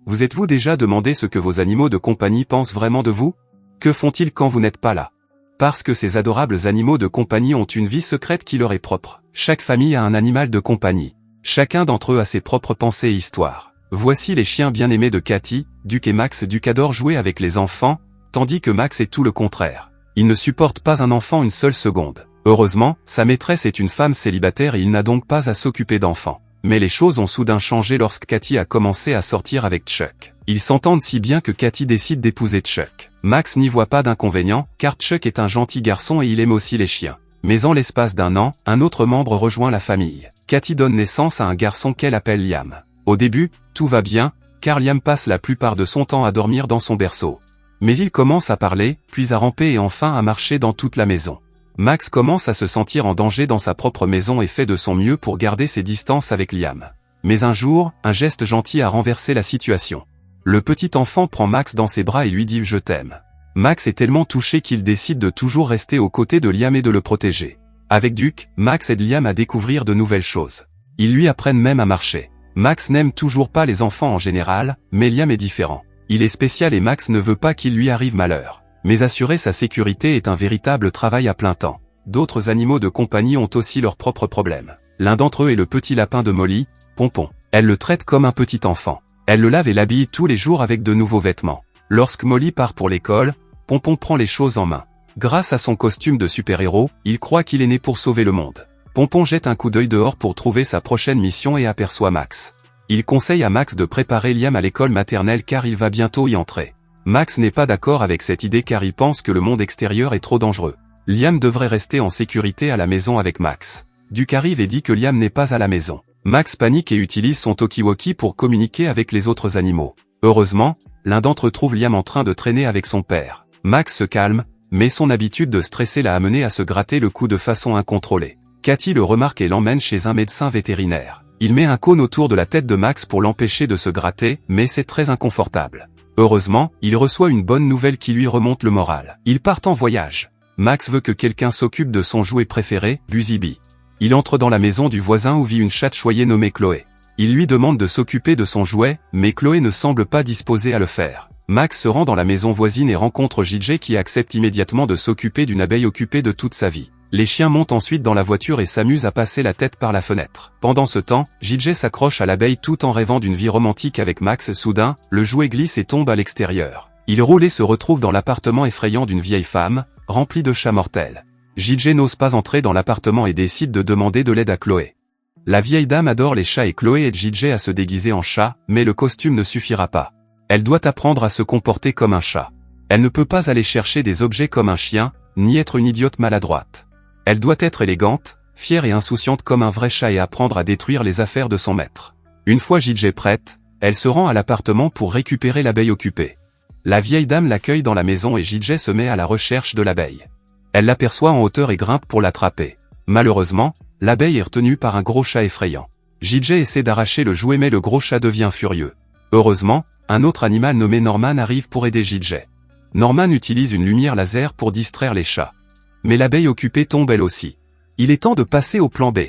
Vous êtes-vous déjà demandé ce que vos animaux de compagnie pensent vraiment de vous? Que font-ils quand vous n'êtes pas là? Parce que ces adorables animaux de compagnie ont une vie secrète qui leur est propre. Chaque famille a un animal de compagnie. Chacun d'entre eux a ses propres pensées et histoires. Voici les chiens bien-aimés de Cathy. Duke et Max. Duke adore jouer avec les enfants, tandis que Max est tout le contraire. Il ne supporte pas un enfant une seule seconde. Heureusement, sa maîtresse est une femme célibataire et il n'a donc pas à s'occuper d'enfants. Mais les choses ont soudain changé lorsque Cathy a commencé à sortir avec Chuck. Ils s'entendent si bien que Cathy décide d'épouser Chuck. Max n'y voit pas d'inconvénient, car Chuck est un gentil garçon et il aime aussi les chiens. Mais en l'espace d'un an, un autre membre rejoint la famille. Cathy donne naissance à un garçon qu'elle appelle Liam. Au début, tout va bien, car Liam passe la plupart de son temps à dormir dans son berceau. Mais il commence à parler, puis à ramper et enfin à marcher dans toute la maison. Max commence à se sentir en danger dans sa propre maison et fait de son mieux pour garder ses distances avec Liam. Mais un jour, un geste gentil a renversé la situation. Le petit enfant prend Max dans ses bras et lui dit « Je t'aime ». Max est tellement touché qu'il décide de toujours rester aux côtés de Liam et de le protéger. Avec Duke, Max aide Liam à découvrir de nouvelles choses. Ils lui apprennent même à marcher. Max n'aime toujours pas les enfants en général, mais Liam est différent. Il est spécial et Max ne veut pas qu'il lui arrive malheur. Mais assurer sa sécurité est un véritable travail à plein temps. D'autres animaux de compagnie ont aussi leurs propres problèmes. L'un d'entre eux est le petit lapin de Molly, Pompon. Elle le traite comme un petit enfant. Elle le lave et l'habille tous les jours avec de nouveaux vêtements. Lorsque Molly part pour l'école, Pompon prend les choses en main. Grâce à son costume de super-héros, il croit qu'il est né pour sauver le monde. Pompon jette un coup d'œil dehors pour trouver sa prochaine mission et aperçoit Max. Il conseille à Max de préparer Liam à l'école maternelle car il va bientôt y entrer. Max n'est pas d'accord avec cette idée car il pense que le monde extérieur est trop dangereux. Liam devrait rester en sécurité à la maison avec Max. Duke arrive et dit que Liam n'est pas à la maison. Max panique et utilise son talkie-walkie pour communiquer avec les autres animaux. Heureusement, l'un d'entre eux trouve Liam en train de traîner avec son père. Max se calme, mais son habitude de stresser l'a amené à se gratter le cou de façon incontrôlée. Cathy le remarque et l'emmène chez un médecin vétérinaire. Il met un cône autour de la tête de Max pour l'empêcher de se gratter, mais c'est très inconfortable. Heureusement, il reçoit une bonne nouvelle qui lui remonte le moral. Ils partent en voyage. Max veut que quelqu'un s'occupe de son jouet préféré, Busy Bee. Il entre dans la maison du voisin où vit une chatte choyée nommée Chloé. Il lui demande de s'occuper de son jouet, mais Chloé ne semble pas disposée à le faire. Max se rend dans la maison voisine et rencontre JJ qui accepte immédiatement de s'occuper d'une abeille occupée de toute sa vie. Les chiens montent ensuite dans la voiture et s'amusent à passer la tête par la fenêtre. Pendant ce temps, JJ s'accroche à l'abeille tout en rêvant d'une vie romantique avec Max. Soudain, le jouet glisse et tombe à l'extérieur. Il roule et se retrouve dans l'appartement effrayant d'une vieille femme, remplie de chats mortels. JJ n'ose pas entrer dans l'appartement et décide de demander de l'aide à Chloé. La vieille dame adore les chats et Chloé aide JJ à se déguiser en chat, mais le costume ne suffira pas. Elle doit apprendre à se comporter comme un chat. Elle ne peut pas aller chercher des objets comme un chien, ni être une idiote maladroite. Elle doit être élégante, fière et insouciante comme un vrai chat et apprendre à détruire les affaires de son maître. Une fois JJ prête, elle se rend à l'appartement pour récupérer l'abeille occupée. La vieille dame l'accueille dans la maison et JJ se met à la recherche de l'abeille. Elle l'aperçoit en hauteur et grimpe pour l'attraper. Malheureusement, l'abeille est retenue par un gros chat effrayant. JJ essaie d'arracher le jouet mais le gros chat devient furieux. Heureusement, un autre animal nommé Norman arrive pour aider JJ. Norman utilise une lumière laser pour distraire les chats. Mais l'abeille occupée tombe elle aussi. Il est temps de passer au plan B.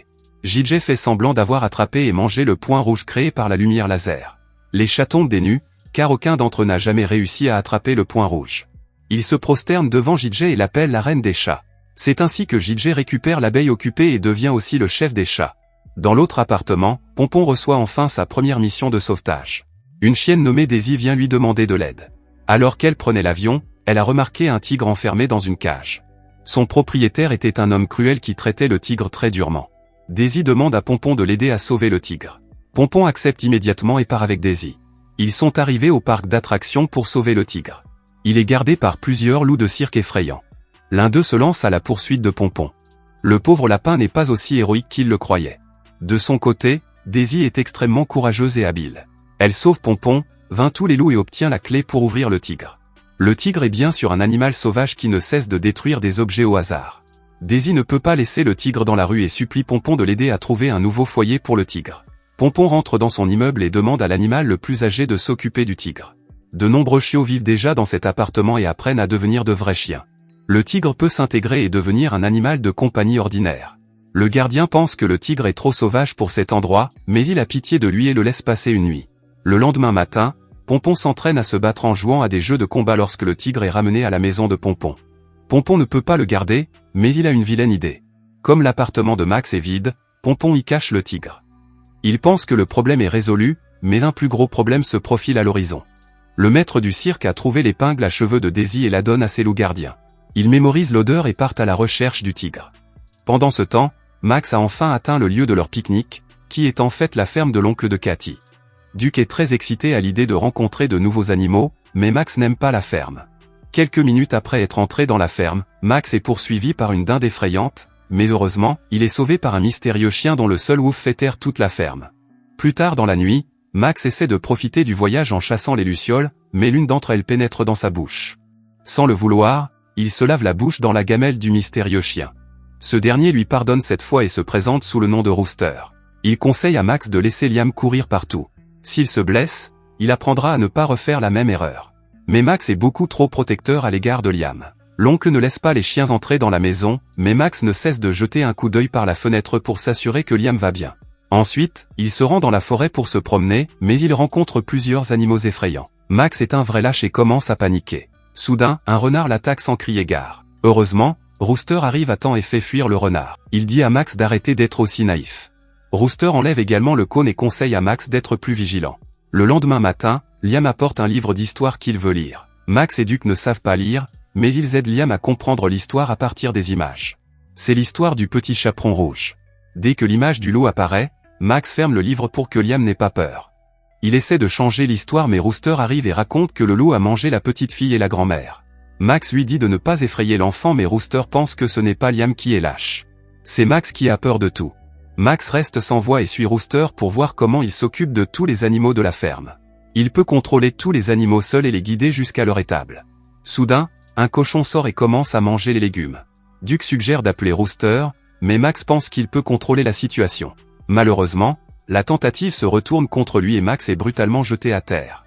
JJ fait semblant d'avoir attrapé et mangé le point rouge créé par la lumière laser. Les chats tombent des nues, car aucun d'entre eux n'a jamais réussi à attraper le point rouge. Ils se prosternent devant JJ et l'appellent la reine des chats. C'est ainsi que JJ récupère l'abeille occupée et devient aussi le chef des chats. Dans l'autre appartement, Pompon reçoit enfin sa première mission de sauvetage. Une chienne nommée Daisy vient lui demander de l'aide. Alors qu'elle prenait l'avion, elle a remarqué un tigre enfermé dans une cage. Son propriétaire était un homme cruel qui traitait le tigre très durement. Daisy demande à Pompon de l'aider à sauver le tigre. Pompon accepte immédiatement et part avec Daisy. Ils sont arrivés au parc d'attractions pour sauver le tigre. Il est gardé par plusieurs loups de cirque effrayants. L'un d'eux se lance à la poursuite de Pompon. Le pauvre lapin n'est pas aussi héroïque qu'il le croyait. De son côté, Daisy est extrêmement courageuse et habile. Elle sauve Pompon, vainc tous les loups et obtient la clé pour ouvrir le tigre. Le tigre est bien sûr un animal sauvage qui ne cesse de détruire des objets au hasard. Daisy ne peut pas laisser le tigre dans la rue et supplie Pompon de l'aider à trouver un nouveau foyer pour le tigre. Pompon rentre dans son immeuble et demande à l'animal le plus âgé de s'occuper du tigre. De nombreux chiots vivent déjà dans cet appartement et apprennent à devenir de vrais chiens. Le tigre peut s'intégrer et devenir un animal de compagnie ordinaire. Le gardien pense que le tigre est trop sauvage pour cet endroit, mais il a pitié de lui et le laisse passer une nuit. Le lendemain matin, Pompon s'entraîne à se battre en jouant à des jeux de combat lorsque le tigre est ramené à la maison de Pompon. Pompon ne peut pas le garder, mais il a une vilaine idée. Comme l'appartement de Max est vide, Pompon y cache le tigre. Il pense que le problème est résolu, mais un plus gros problème se profile à l'horizon. Le maître du cirque a trouvé l'épingle à cheveux de Daisy et la donne à ses loups gardiens. Ils mémorisent l'odeur et partent à la recherche du tigre. Pendant ce temps, Max a enfin atteint le lieu de leur pique-nique, qui est en fait la ferme de l'oncle de Cathy. Duke est très excité à l'idée de rencontrer de nouveaux animaux, mais Max n'aime pas la ferme. Quelques minutes après être entré dans la ferme, Max est poursuivi par une dinde effrayante, mais heureusement, il est sauvé par un mystérieux chien dont le seul ouf fait taire toute la ferme. Plus tard dans la nuit, Max essaie de profiter du voyage en chassant les lucioles, mais l'une d'entre elles pénètre dans sa bouche. Sans le vouloir, il se lave la bouche dans la gamelle du mystérieux chien. Ce dernier lui pardonne cette fois et se présente sous le nom de Rooster. Il conseille à Max de laisser Liam courir partout. S'il se blesse, il apprendra à ne pas refaire la même erreur. Mais Max est beaucoup trop protecteur à l'égard de Liam. L'oncle ne laisse pas les chiens entrer dans la maison, mais Max ne cesse de jeter un coup d'œil par la fenêtre pour s'assurer que Liam va bien. Ensuite, il se rend dans la forêt pour se promener, mais il rencontre plusieurs animaux effrayants. Max est un vrai lâche et commence à paniquer. Soudain, un renard l'attaque sans crier gare. Heureusement, Rooster arrive à temps et fait fuir le renard. Il dit à Max d'arrêter d'être aussi naïf. Rooster enlève également le cône et conseille à Max d'être plus vigilant. Le lendemain matin, Liam apporte un livre d'histoire qu'il veut lire. Max et Duke ne savent pas lire, mais ils aident Liam à comprendre l'histoire à partir des images. C'est l'histoire du petit chaperon rouge. Dès que l'image du loup apparaît, Max ferme le livre pour que Liam n'ait pas peur. Il essaie de changer l'histoire mais Rooster arrive et raconte que le loup a mangé la petite fille et la grand-mère. Max lui dit de ne pas effrayer l'enfant mais Rooster pense que ce n'est pas Liam qui est lâche. C'est Max qui a peur de tout. Max reste sans voix et suit Rooster pour voir comment il s'occupe de tous les animaux de la ferme. Il peut contrôler tous les animaux seul et les guider jusqu'à leur étable. Soudain, un cochon sort et commence à manger les légumes. Duke suggère d'appeler Rooster, mais Max pense qu'il peut contrôler la situation. Malheureusement, la tentative se retourne contre lui et Max est brutalement jeté à terre.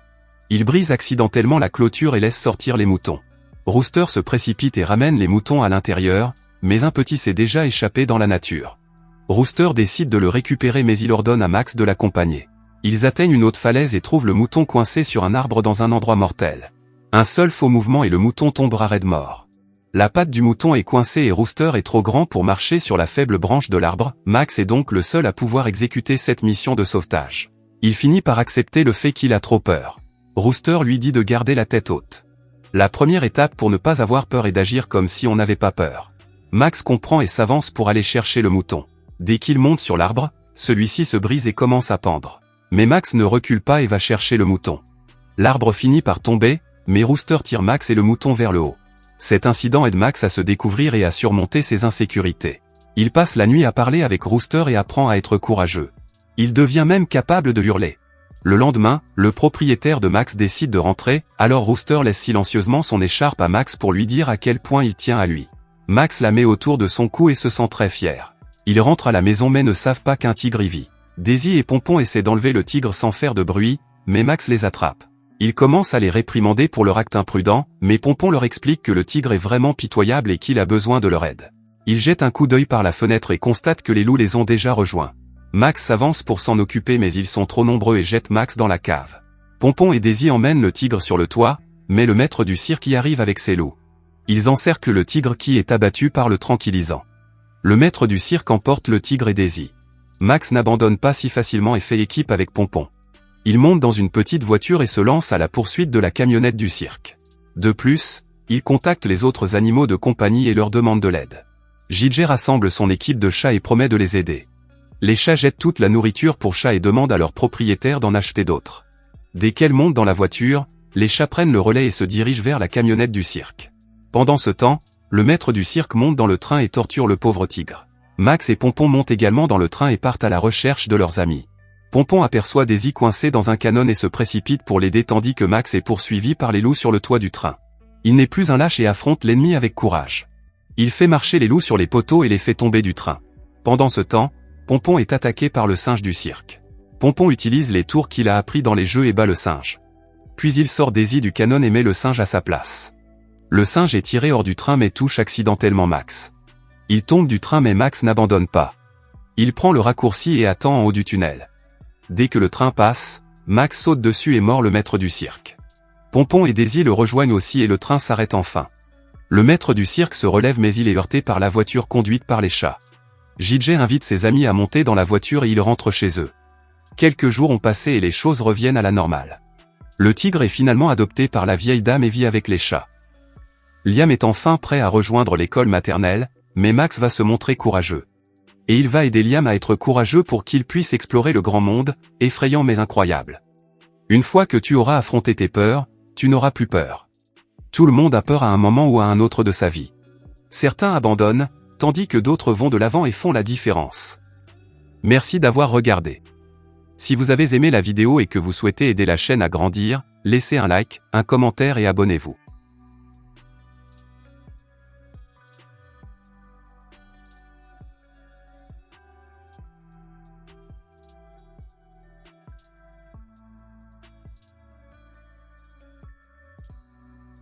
Il brise accidentellement la clôture et laisse sortir les moutons. Rooster se précipite et ramène les moutons à l'intérieur, mais un petit s'est déjà échappé dans la nature. Rooster décide de le récupérer mais il ordonne à Max de l'accompagner. Ils atteignent une haute falaise et trouvent le mouton coincé sur un arbre dans un endroit mortel. Un seul faux mouvement et le mouton tombera raide mort. La patte du mouton est coincée et Rooster est trop grand pour marcher sur la faible branche de l'arbre. Max est donc le seul à pouvoir exécuter cette mission de sauvetage. Il finit par accepter le fait qu'il a trop peur. Rooster lui dit de garder la tête haute. La première étape pour ne pas avoir peur est d'agir comme si on n'avait pas peur. Max comprend et s'avance pour aller chercher le mouton. Dès qu'il monte sur l'arbre, celui-ci se brise et commence à pendre. Mais Max ne recule pas et va chercher le mouton. L'arbre finit par tomber, mais Rooster tire Max et le mouton vers le haut. Cet incident aide Max à se découvrir et à surmonter ses insécurités. Il passe la nuit à parler avec Rooster et apprend à être courageux. Il devient même capable de hurler. Le lendemain, le propriétaire de Max décide de rentrer, alors Rooster laisse silencieusement son écharpe à Max pour lui dire à quel point il tient à lui. Max la met autour de son cou et se sent très fier. Ils rentrent à la maison mais ne savent pas qu'un tigre y vit. Daisy et Pompon essaient d'enlever le tigre sans faire de bruit, mais Max les attrape. Ils commencent à les réprimander pour leur acte imprudent, mais Pompon leur explique que le tigre est vraiment pitoyable et qu'il a besoin de leur aide. Ils jettent un coup d'œil par la fenêtre et constatent que les loups les ont déjà rejoints. Max s'avance pour s'en occuper mais ils sont trop nombreux et jettent Max dans la cave. Pompon et Daisy emmènent le tigre sur le toit, mais le maître du cirque y arrive avec ses loups. Ils encerclent le tigre qui est abattu par le tranquillisant. Le maître du cirque emporte le tigre et Daisy. Max n'abandonne pas si facilement et fait équipe avec Pompon. Il monte dans une petite voiture et se lance à la poursuite de la camionnette du cirque. De plus, il contacte les autres animaux de compagnie et leur demande de l'aide. JJ rassemble son équipe de chats et promet de les aider. Les chats jettent toute la nourriture pour chats et demandent à leur propriétaire d'en acheter d'autres. Dès qu'elles montent dans la voiture, les chats prennent le relais et se dirigent vers la camionnette du cirque. Pendant ce temps, le maître du cirque monte dans le train et torture le pauvre tigre. Max et Pompon montent également dans le train et partent à la recherche de leurs amis. Pompon aperçoit Daisy coincée dans un canon et se précipite pour l'aider tandis que Max est poursuivi par les loups sur le toit du train. Il n'est plus un lâche et affronte l'ennemi avec courage. Il fait marcher les loups sur les poteaux et les fait tomber du train. Pendant ce temps, Pompon est attaqué par le singe du cirque. Pompon utilise les tours qu'il a appris dans les jeux et bat le singe. Puis il sort Daisy du canon et met le singe à sa place. Le singe est tiré hors du train mais touche accidentellement Max. Il tombe du train mais Max n'abandonne pas. Il prend le raccourci et attend en haut du tunnel. Dès que le train passe, Max saute dessus et mord le maître du cirque. Pompon et Daisy le rejoignent aussi et le train s'arrête enfin. Le maître du cirque se relève mais il est heurté par la voiture conduite par les chats. JJ invite ses amis à monter dans la voiture et ils rentrent chez eux. Quelques jours ont passé et les choses reviennent à la normale. Le tigre est finalement adopté par la vieille dame et vit avec les chats. Liam est enfin prêt à rejoindre l'école maternelle, mais Max va se montrer courageux. Et il va aider Liam à être courageux pour qu'il puisse explorer le grand monde, effrayant mais incroyable. Une fois que tu auras affronté tes peurs, tu n'auras plus peur. Tout le monde a peur à un moment ou à un autre de sa vie. Certains abandonnent, tandis que d'autres vont de l'avant et font la différence. Merci d'avoir regardé. Si vous avez aimé la vidéo et que vous souhaitez aider la chaîne à grandir, laissez un like, un commentaire et abonnez-vous.